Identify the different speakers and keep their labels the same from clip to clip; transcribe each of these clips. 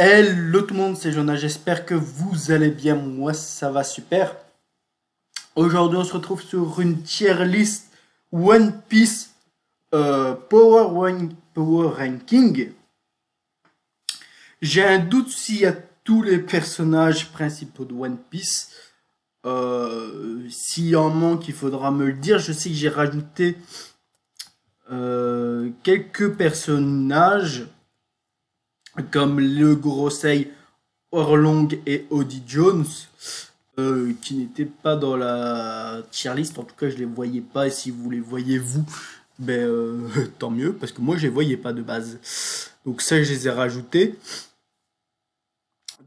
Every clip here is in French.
Speaker 1: Hello tout le monde, c'est Jonah, j'espère que vous allez bien, moi ça va super. Aujourd'hui on se retrouve sur une tier list One Piece Power Ranking. J'ai un doute s'il y a tous les personnages principaux de One Piece. S'il en manque, il faudra me le dire. Je sais que j'ai rajouté quelques personnages comme le Gorosei, Orlong et Odie Jones, qui n'étaient pas dans la tier list. En tout cas, je les voyais pas. Et si vous les voyez vous, ben tant mieux, parce que moi je les voyais pas de base. Donc ça, je les ai rajoutés.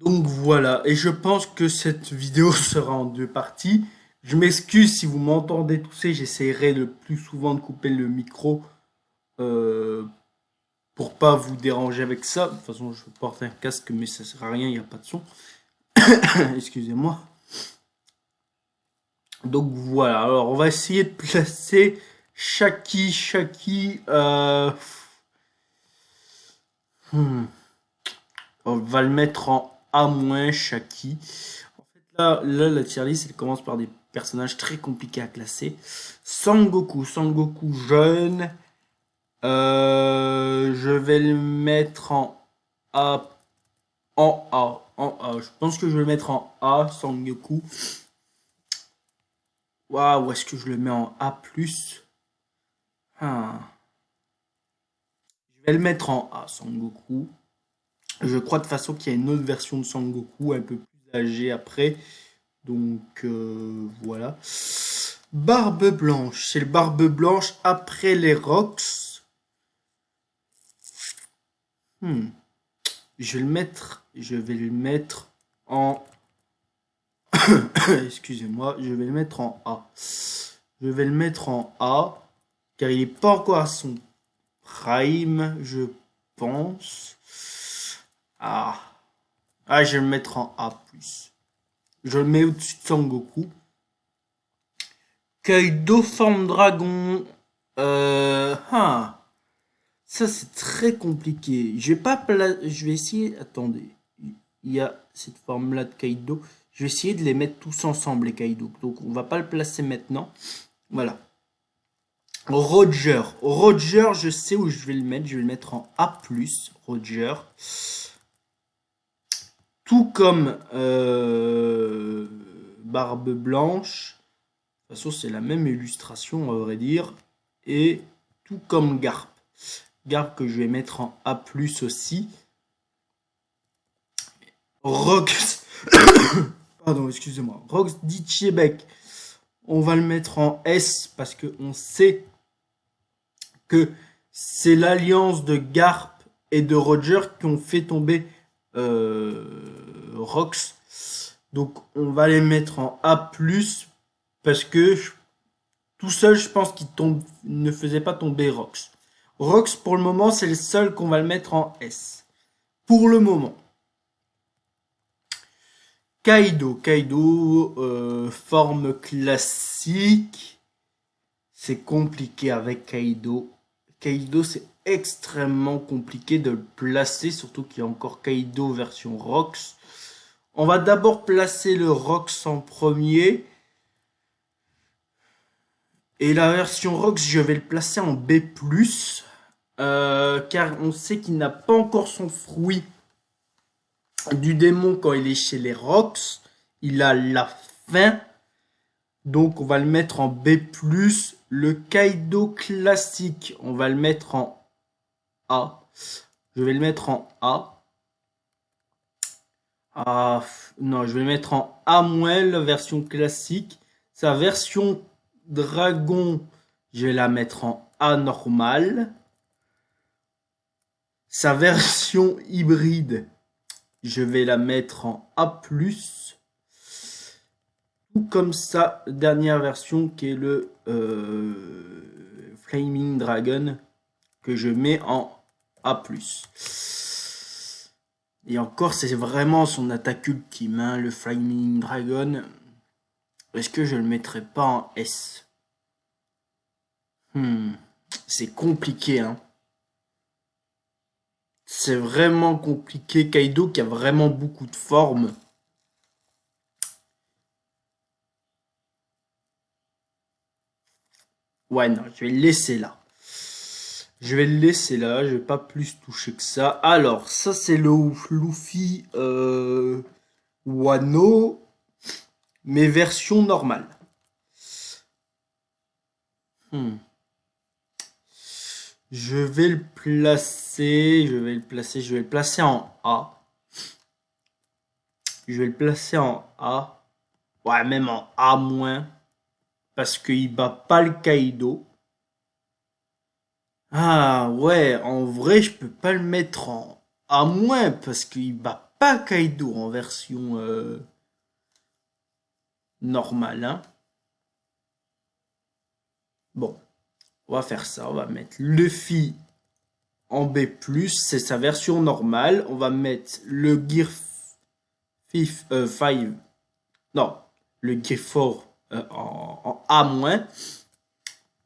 Speaker 1: Donc voilà. Et je pense que cette vidéo sera en deux parties. Je m'excuse si vous m'entendez tousser. J'essaierai le plus souvent de couper le micro euh, pour pas vous déranger avec ça. De toute façon, je porte un casque, mais ça sert à rien. Il n'y a pas de son. Excusez-moi. Donc voilà, alors on va essayer de placer Shaki. On va le mettre en A-, Shaki. En fait, là, la tier list, elle commence par des personnages très compliqués à classer. Sangoku jeune. Je vais le mettre en A. Je pense que je vais le mettre en A, Sangoku. Waouh, où est-ce que je le mets en A+. Ah. Je vais le mettre en A, Sangoku. Je crois de toute façon qu'il y a une autre version de Sangoku, un peu plus âgée après. Donc voilà. Barbe Blanche. C'est le Barbe Blanche après les Rocks. Je vais le mettre en... Excusez-moi, je vais le mettre en A. Je vais le mettre en A, car il n'est pas encore à son prime, je pense. Je vais le mettre en A+. Je le mets au-dessus de Sangoku. Kaido forme dragon. Ça c'est très compliqué. Je vais essayer. Attendez. Il y a cette forme là de Kaido. Je vais essayer de les mettre tous ensemble les Kaido. Donc on va pas le placer maintenant. Voilà. Roger, je sais où je vais le mettre. Je vais le mettre en A+. Roger. Tout comme Barbe Blanche. De toute façon, c'est la même illustration, à vrai dire. Et tout comme Garp. Garp que je vais mettre en A+, aussi. Rox. Pardon, excusez-moi. Rox Ditchiebec. On va le mettre en S parce qu'on sait que c'est l'alliance de Garp et de Roger qui ont fait tomber Rox. Donc on va les mettre en A+, parce que tout seul, je pense qu'il ne faisait pas tomber Rox. Rox, pour le moment, c'est le seul qu'on va le mettre en S. Pour le moment. Kaido, forme classique. C'est compliqué avec Kaido. Kaido, c'est extrêmement compliqué de le placer, surtout qu'il y a encore Kaido version Rox. On va d'abord placer le Rox en premier. Et la version Rox, je vais le placer en B+, car on sait qu'il n'a pas encore son fruit du démon quand il est chez les Rox. Il a la fin. Donc on va le mettre en B+. Le Kaido classique, on va le mettre en A. Je vais le mettre en A. Non, je vais le mettre en A-, la version classique. Sa version dragon, je vais la mettre en A normal. Sa version hybride, je vais la mettre en A+. Tout comme sa dernière version qui est le Flaming Dragon, que je mets en A+. Et encore, c'est vraiment son attaque ultime, hein, le Flaming Dragon. Est-ce que je le mettrai pas en S? C'est compliqué, hein. C'est vraiment compliqué. Kaido qui a vraiment beaucoup de formes. Ouais, non, je vais le laisser là. Je vais le laisser là, je vais pas plus toucher que ça. Alors, ça c'est le Luffy Wano, mais version normale. Hmm. Je vais le placer, je vais le placer en A. Je vais le placer en A. Ouais, même en A-, parce qu'il bat pas le Kaido. Ah ouais, en vrai, je peux pas le mettre en A-, parce qu'il bat pas Kaido en version normale, hein. Bon, on va faire ça, on va mettre Luffy en B+, c'est sa version normale. On va mettre le Gear 5, non, le Gear 4 en A-.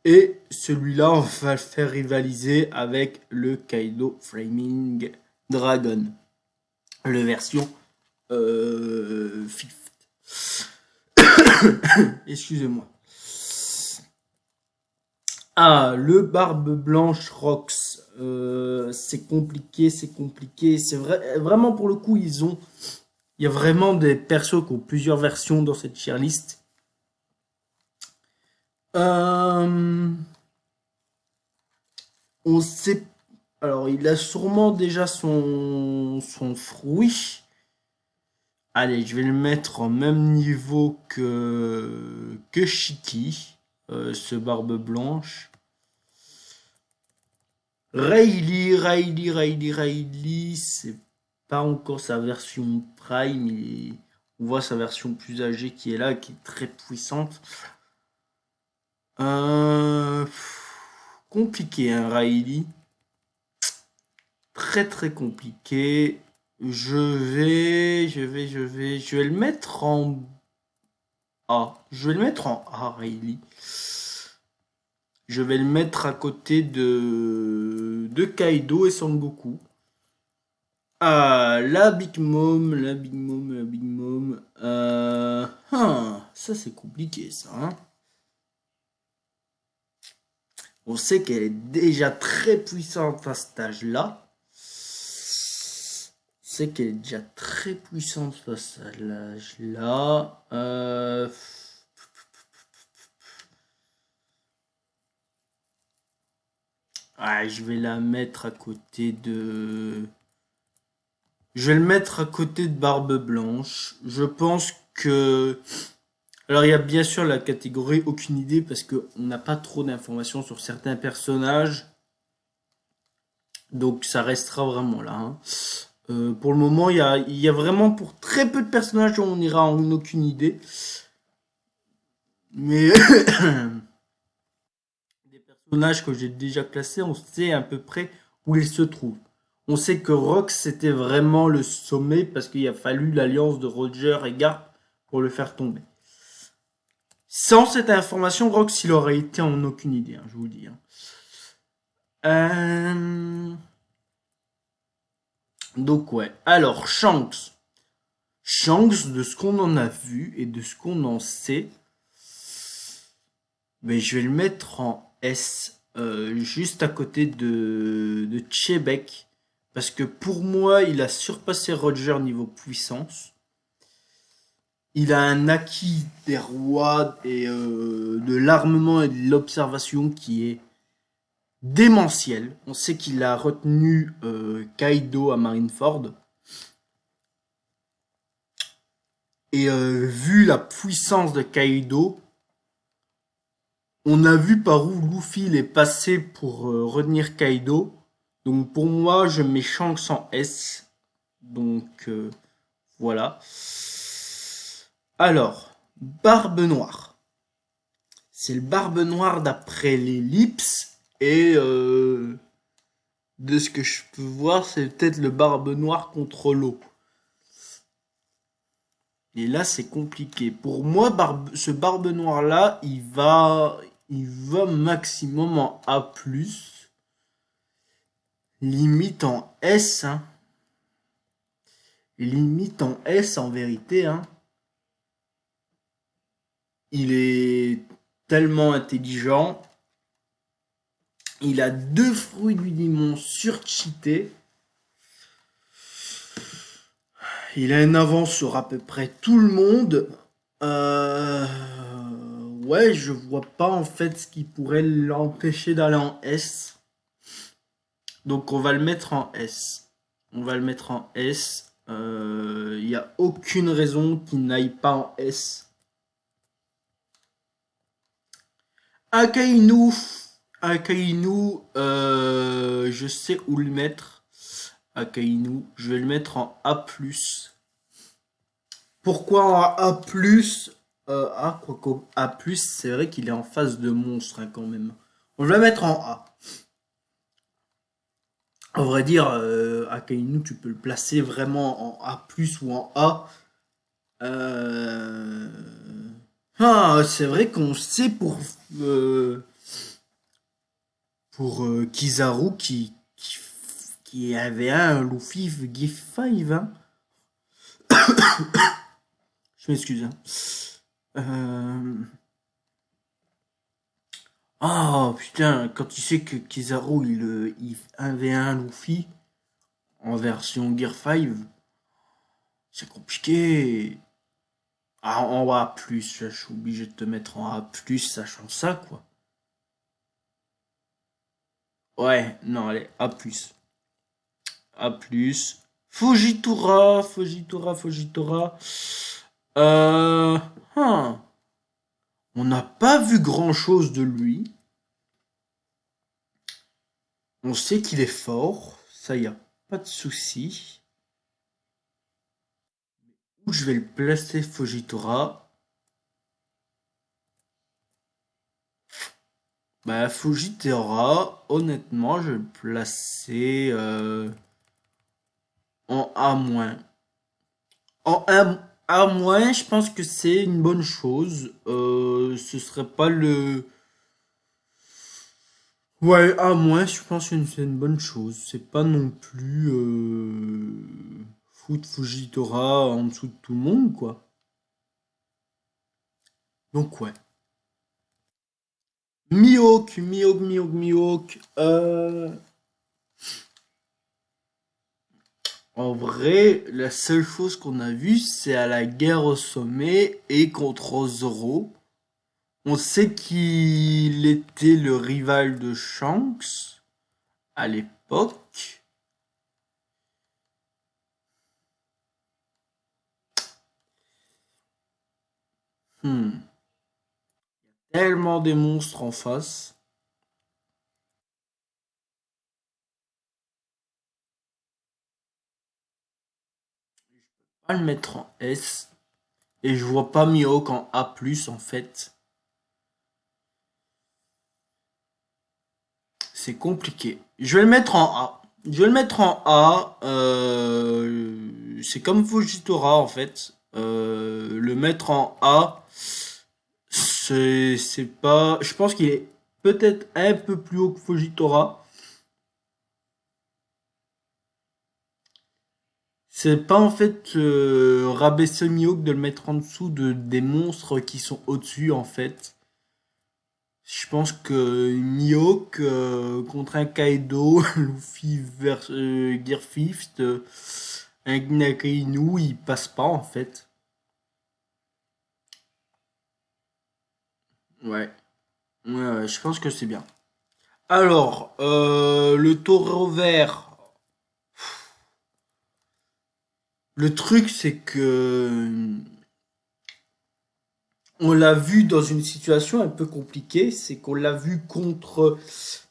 Speaker 1: Et celui-là, on va le faire rivaliser avec le Kaido Flaming Dragon. Le version fifth. Excusez-moi. Ah, le Barbe Blanche Rox. C'est compliqué, c'est compliqué. C'est vrai, vraiment pour le coup, il y a vraiment des persos qui ont plusieurs versions dans cette tier list. On sait. Alors, il a sûrement déjà son fruit. Allez, je vais le mettre en même niveau que Shiki, ce Barbe Blanche. Riley, c'est pas encore sa version Prime. On voit sa version plus âgée qui est là, qui est très puissante. Compliqué, hein, Riley. Très très compliqué. Je vais le mettre en A. Je vais le mettre en A, Riley. Je vais le mettre à côté de Kaido et Son Goku. Ah, la Big Mom. Ça c'est compliqué ça, hein. On sait qu'elle est déjà très puissante à cet âge-là. C'est qu'elle est déjà très puissante à cet âge-là. Ah, je vais la mettre à côté de... Je vais le mettre à côté de Barbe Blanche. Je pense que... Alors il y a bien sûr la catégorie aucune idée parce qu'on n'a pas trop d'informations sur certains personnages. Donc ça restera vraiment là, hein. Pour le moment, il y a vraiment pour très peu de personnages on ira en aucune idée. Mais des personnages que j'ai déjà classés, on sait à peu près où ils se trouvent. On sait que Rox c'était vraiment le sommet parce qu'il a fallu l'alliance de Roger et Garp pour le faire tomber. Sans cette information, Rox il aurait été en aucune idée, hein, je vous le dis, hein. Donc ouais. Alors Shanks. Shanks, de ce qu'on en a vu et de ce qu'on en sait, mais je vais le mettre en S, juste à côté de Chebek. Parce que pour moi, il a surpassé Roger niveau puissance. Il a un acquis des rois et de l'armement et de l'observation qui est démentiel. On sait qu'il a retenu Kaido à Marineford. Et vu la puissance de Kaido, on a vu par où Luffy est passé pour retenir Kaido. Donc pour moi, je mets Shanks en S. Donc voilà. Alors, Barbe Noire. C'est le Barbe Noire d'après l'ellipse. Et de ce que je peux voir, c'est peut-être le Barbe Noire contre l'eau. Et là, c'est compliqué. Pour moi, ce Barbe Noire-là, il va maximum en A+. limite en S, hein. Limite en S en vérité, hein. Il est tellement intelligent. Il a 2 fruits du démon surcheatés. Il a une avance sur à peu près tout le monde. Euh... Ouais, je vois pas en fait ce qui pourrait l'empêcher d'aller en S. Donc on va le mettre en S. On va le mettre en S. Il n'y a aucune raison qu'il n'aille pas en S. Akainu. Akainu, je sais où le mettre. Akainu, je vais le mettre en A+. Pourquoi en A+? Quoi qu'au A+, c'est vrai qu'il est en phase de monstre hein, quand même. On va le mettre en A. À vrai dire, Akainu, tu peux le placer vraiment en A+, ou en A. Euh... Ah, c'est vrai qu'on sait pour Kizaru qui avait un Luffy Gift 5. Hein. Je m'excuse. Hein. Oh putain, quand tu sais que Kizaru il 1v1 Luffy en version Gear 5, c'est compliqué. Ah, en A+, je suis obligé de te mettre en A+, sachant ça, quoi. Ouais, non, allez, A+. A+. Fujitora. Euh... hein. On n'a pas vu grand-chose de lui. On sait qu'il est fort, ça y a pas de souci. Où je vais le placer Fujitora? Bah Fujitora, honnêtement, je vais le placer en A-. En A-, je pense que c'est une bonne chose. Ce serait pas le... Ouais, A-, je pense que c'est une bonne chose. C'est pas non plus foutre Fujitora en dessous de tout le monde, quoi. Donc ouais. Mihawk. En vrai, la seule chose qu'on a vue, c'est à la guerre au sommet et contre Zoro. On sait qu'il était le rival de Shanks à l'époque. Hmm. Tellement des monstres en face. On va le mettre en S. Et je vois pas Mihawk en A+, en fait. C'est compliqué. Je vais le mettre en A. Je vais le mettre en A. C'est comme Fujitora, en fait. Le mettre en A, c'est pas... Je pense qu'il est peut-être un peu plus haut que Fujitora. C'est pas en fait rabaisser Mihawk de le mettre en dessous des monstres qui sont au-dessus, en fait. Je pense que Mihawk contre un Kaido, Luffy vers Gear Fifth, un Nakainu, il passe pas en fait. Ouais, ouais, je pense que c'est bien. Alors, le taureau vert. Le truc, c'est que on l'a vu dans une situation un peu compliquée. C'est qu'on l'a vu contre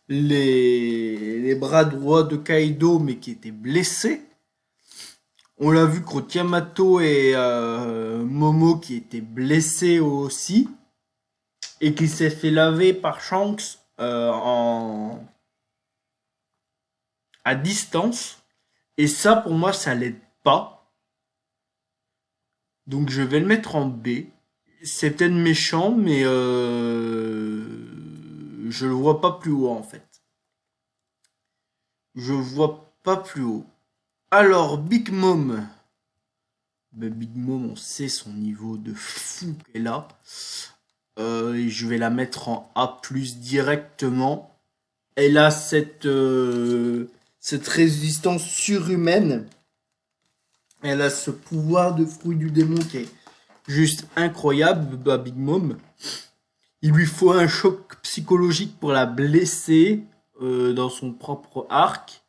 Speaker 1: les bras droits de Kaido, mais qui étaient blessés. On l'a vu contre Yamato et Momo qui étaient blessés aussi et qui s'est fait laver par Shanks à distance. Et ça, pour moi, ça l'aide pas. Donc je vais le mettre en B. C'est peut-être méchant, mais je le vois pas plus haut en fait. Je vois pas plus haut. Alors, Big Mom. Ben, Big Mom, on sait son niveau de fou qu'elle a. Et je vais la mettre en A+ directement. Elle a cette résistance surhumaine. Elle a ce pouvoir de fruit du démon qui est juste incroyable, bah, Big Mom. Il lui faut un choc psychologique pour la blesser dans son propre arc.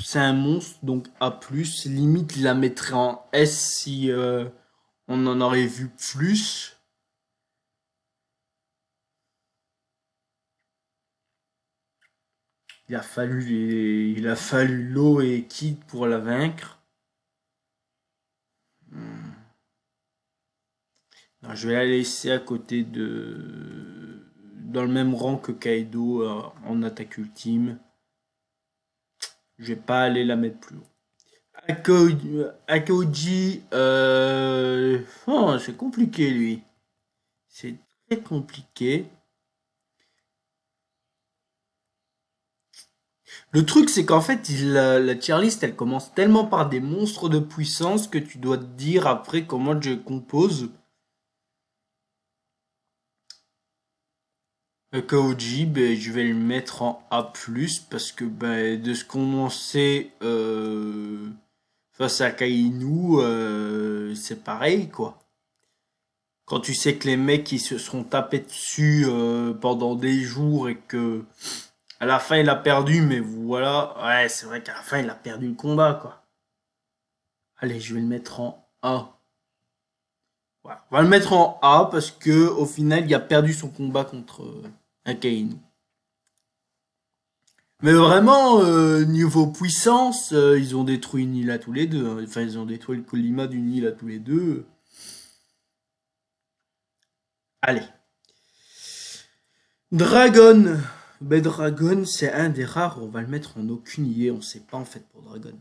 Speaker 1: C'est un monstre, donc A+. Limite, il la mettrait en S si on en aurait vu plus. Il a fallu l'eau et Kid pour la vaincre. Non, je vais la laisser à côté dans le même rang que Kaido en attaque ultime. Je vais pas aller la mettre plus haut. Akoji, oh, c'est compliqué lui. C'est très compliqué. Le truc, c'est qu'en fait, la tier list, elle commence tellement par des monstres de puissance que tu dois te dire après comment je compose. Kaoji, ben, je vais le mettre en A+, parce que ben, de ce qu'on en sait face à Kainu, c'est pareil, quoi. Quand tu sais que les mecs ils se seront tapés dessus pendant des jours et que à la fin il a perdu, mais voilà, ouais, c'est vrai qu'à la fin il a perdu le combat, quoi. Allez, je vais le mettre en A. Voilà. On va le mettre en A parce que au final il a perdu son combat contre Akainu. Mais vraiment, niveau puissance, ils ont détruit une île à tous les deux, hein. Enfin, ils ont détruit le Colima d'une île à tous les deux. Allez. Dragon. Ben, Dragon, c'est un des rares, on va le mettre en aucune idée. On sait pas en fait pour Dragon.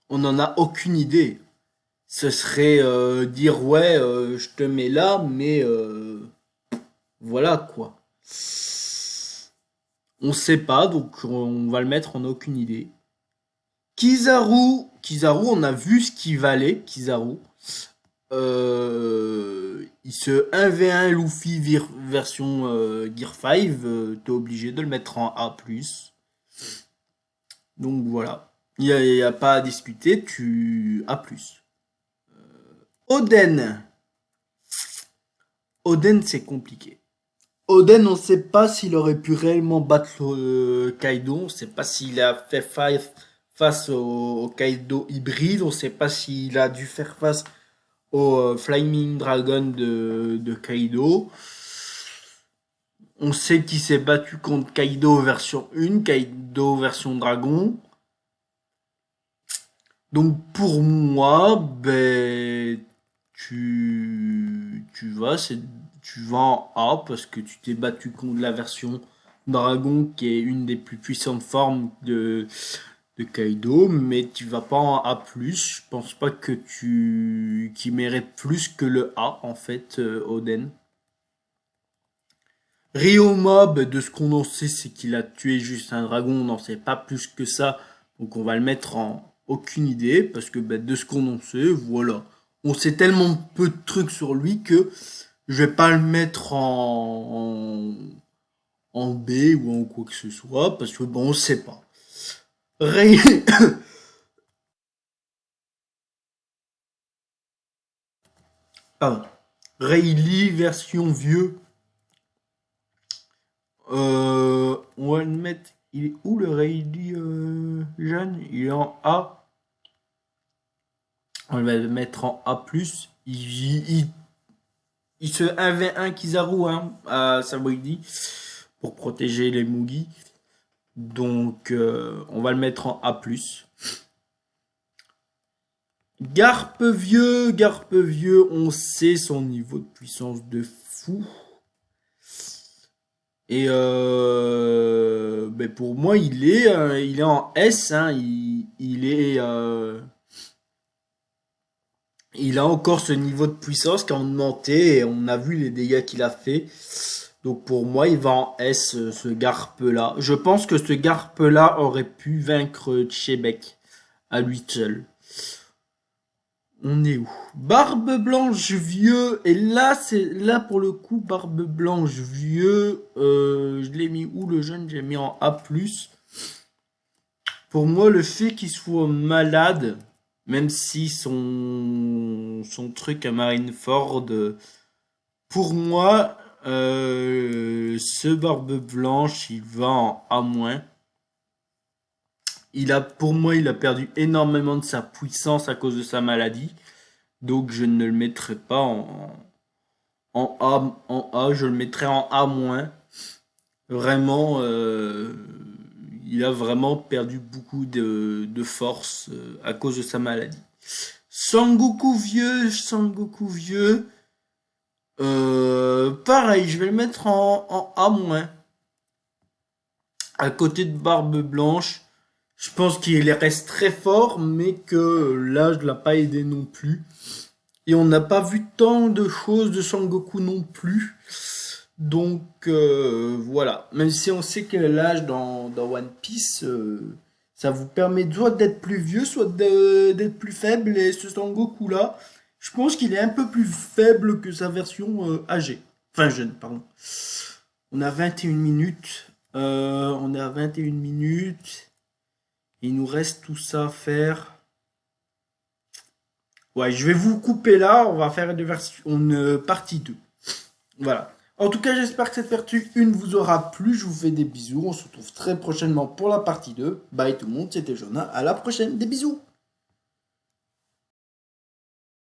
Speaker 1: On n'en a aucune idée. Ce serait dire ouais, je te mets là, mais voilà quoi. On sait pas, donc on va le mettre en aucune idée. Kizaru, on a vu ce qu'il valait, Kizaru. Il se 1v1 Luffy version Gear 5, t'es obligé de le mettre en A+. Donc voilà, il y a pas à discuter, tu A+. Oden. Oden, c'est compliqué. Oden, on ne sait pas s'il aurait pu réellement battre Kaido, on ne sait pas s'il a fait face au Kaido hybride, on ne sait pas s'il a dû faire face au Flaming Dragon de Kaido. On sait qu'il s'est battu contre Kaido version 1, Kaido version dragon. Donc pour moi, ben tu vas en A parce que tu t'es battu contre la version dragon qui est une des plus puissantes formes de Kaido, mais tu vas pas en A+. Je pense pas que qui mérite plus que le A en fait, Oden. Ryoma, ben, de ce qu'on en sait, c'est qu'il a tué juste un dragon, on n'en sait pas plus que ça, donc on va le mettre en aucune idée, parce que ben, de ce qu'on en sait, voilà. On sait tellement peu de trucs sur lui que je vais pas le mettre en B ou en quoi que ce soit, parce que bon, on sait pas. Ray... Pardon. Rayleigh version vieux. On va le mettre. Il est où le Rayleigh jeune? Il est en A. On va le mettre en A+. Il se 1v1 Kizaru hein, à Samoyedi pour protéger les Mugi. Donc on va le mettre en A+. Garpe vieux, on sait son niveau de puissance de fou. Et ben pour moi, il est en S. Hein, il a encore ce niveau de puissance qui a augmenté et on a vu les dégâts qu'il a fait. Donc pour moi, il va en S, ce Garp-là. Je pense que ce Garp-là aurait pu vaincre Tchébek à lui seul. On est où? Barbe Blanche vieux. Et là, c'est là pour le coup, Barbe Blanche vieux. Je l'ai mis où le jeune? J'ai mis en A+. Pour moi, le fait qu'il soit malade, même si son truc à Marineford, pour moi, ce Barbe Blanche, il va en A-. Pour moi, il a perdu énormément de sa puissance à cause de sa maladie. Donc, je ne le mettrai pas en A, je le mettrai en A-. Vraiment, il a vraiment perdu beaucoup de force à cause de sa maladie. Sangoku vieux. Pareil, je vais le mettre en A-. À côté de Barbe Blanche. Je pense qu'il reste très fort, mais que l'âge ne l'a pas aidé non plus. Et on n'a pas vu tant de choses de Sangoku non plus. Donc voilà. Même si on sait que l'âge dans One Piece, ça vous permet soit d'être plus vieux, soit d'être plus faible. Et ce Sangoku là, je pense qu'il est un peu plus faible que sa version âgée. Enfin jeune, pardon. On a 21 minutes. On est à 21 minutes. Il nous reste tout ça à faire. Ouais, je vais vous couper là. On va faire une partie 2. Voilà. En tout cas, j'espère que cette partie 1 vous aura plu. Je vous fais des bisous. On se retrouve très prochainement pour la partie 2. Bye tout le monde, c'était Jonah. À la prochaine. Des bisous.